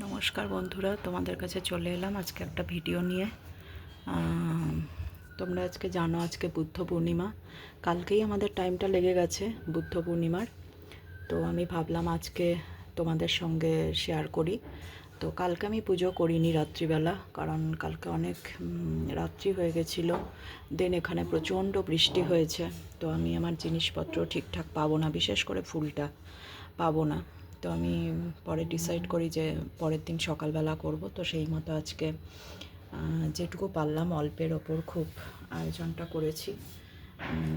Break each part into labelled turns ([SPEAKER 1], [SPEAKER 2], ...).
[SPEAKER 1] নমস্কার বন্ধুরা, তোমাদের কাছে চলে এলাম আজকে একটা ভিডিও নিয়ে। তোমরা আজকে জানো আজকে বুদ্ধ পূর্ণিমা। কালকেই আমাদের টাইমটা লেগে গেছে বুদ্ধ পূর্ণিমার। তো আমি ভাবলাম আজকে তোমাদের সঙ্গে শেয়ার করি। তো কালকে আমি পুজো করিনি রাত্রিবেলা, কারণ কালকে অনেক রাত্রি হয়ে গেছিলো। দেন এখানে প্রচণ্ড বৃষ্টি হয়েছে। তো আমি আমার জিনিসপত্র ঠিকঠাক পাবো না, বিশেষ করে ফুলটা পাবো না। তো আমি পরে ডিসাইড করি যে পরের দিন সকালবেলা করব। তো সেই মতো আজকে যেটুকু পারলাম অল্পের ওপর খুব আয়োজনটা করেছি।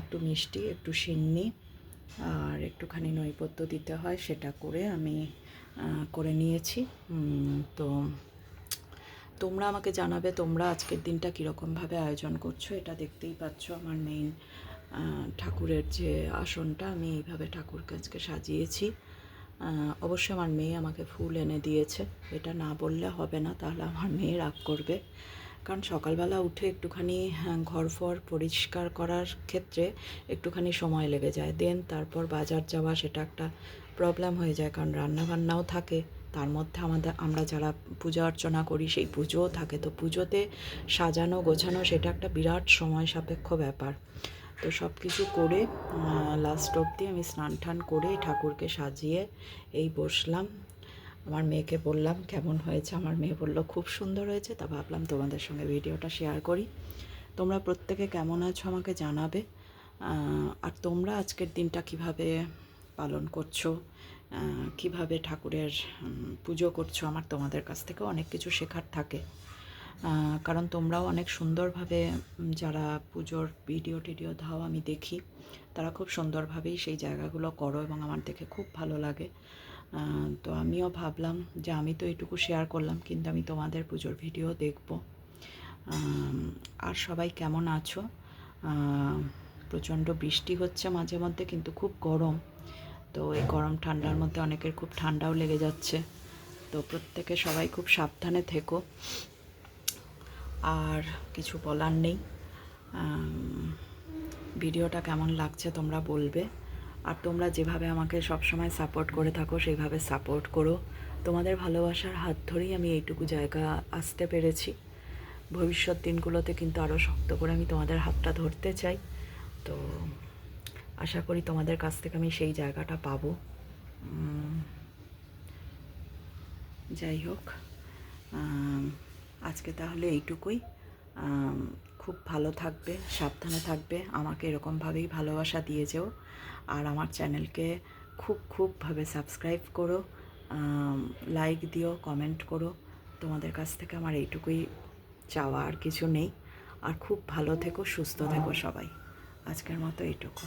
[SPEAKER 1] একটু মিষ্টি, একটু সিন্নি আর একটুখানি নৈবেদ্য দিতে হয়, সেটা করে আমি করে নিয়েছি। তো তোমরা আমাকে জানাবে তোমরা আজকের দিনটা কীরকমভাবে আয়োজন করছো। এটা দেখতেই পাচ্ছ আমার মেইন ঠাকুরের যে আসনটা, আমি এইভাবে ঠাকুরকে আজকে সাজিয়েছি। অবশ্যই আমার মেয়ে আমাকে ফুল এনে দিয়েছে, এটা না বললে হবে না, তাহলে আমার মেয়ে রাগ করবে। কারণ সকালবেলা উঠে একটুখানি ঘর ফর পরিষ্কার করার ক্ষেত্রে একটুখানি সময় লেগে যায়। দেন তারপর বাজার যাওয়া, সেটা একটা প্রবলেম হয়ে যায়, কারণ রান্নাবান্নাও থাকে, তার মধ্যে আমরা যারা পূজা অর্চনা করি সেই পুজোও থাকে। তো পুজোতে সাজানো গোছানো সেটা একটা বিরাট সময় সাপেক্ষ ব্যাপার। তো সব কিছু করে লাস্ট অবধি আমি স্নান টান করে ঠাকুরকে সাজিয়ে এই বসলাম। আমার মেয়েকে বললাম কেমন হয়েছে, আমার মেয়ে বললো খুব সুন্দর হয়েছে। তা ভাবলাম তোমাদের সঙ্গে ভিডিওটা শেয়ার করি। তোমরা প্রত্যেকে কেমন আছো আমাকে জানাবে। আর তোমরা আজকের দিনটা কিভাবে পালন করছো, কিভাবে ঠাকুরের পুজো করছো, আমার তোমাদের কাছ থেকেও অনেক কিছু শেখার থাকে। কারণ তোমরাও অনেক সুন্দরভাবে যারা পুজোর ভিডিও টিডিও দাও আমি দেখি, তারা খুব সুন্দরভাবেই সেই জায়গাগুলো করো এবং আমার দেখে খুব ভালো লাগে। তো আমিও ভাবলাম যে আমি তো এইটুকু শেয়ার করলাম, কিন্তু আমি তোমাদের পুজোর ভিডিও দেখব। আর সবাই কেমন আছো? প্রচণ্ড বৃষ্টি হচ্ছে মাঝে মধ্যে, কিন্তু খুব গরম। তো এই গরম ঠান্ডার মধ্যে অনেকের খুব ঠান্ডাও লেগে যাচ্ছে। তো প্রত্যেকে সবাই খুব সাবধানে থেকো। আর কিছু বলার নেই। ভিডিওটা কেমন লাগছে তোমরা বলবে। আর তোমরা যেভাবে আমাকে সবসময় সাপোর্ট করে থাকো সেইভাবে সাপোর্ট করো। তোমাদের ভালোবাসার হাত ধরেই আমি এইটুকু জায়গা আসতে পেরেছি। ভবিষ্যৎ দিনগুলোতে কিন্তু আরও শক্ত করে আমি তোমাদের হাতটা ধরতে চাই। তো আশা করি তোমাদের কাছ থেকে আমি সেই জায়গাটা পাবো। যাই হোক, আজকে তাহলে এইটুকুই। খুব ভালো থাকবে, সাবধানে থাকবে, আমাকে এরকমভাবেই ভালোবাসা দিয়ে যেও। আর আমার চ্যানেলকে খুবভাবে সাবস্ক্রাইব করো, লাইক দিও, কমেন্ট করো। তোমাদের কাছ থেকে আমার এইটুকুই চাওয়া, আর কিছু নেই। আর খুব ভালো থেকো, সুস্থ থেকো সবাই। আজকের মতো এইটুকু।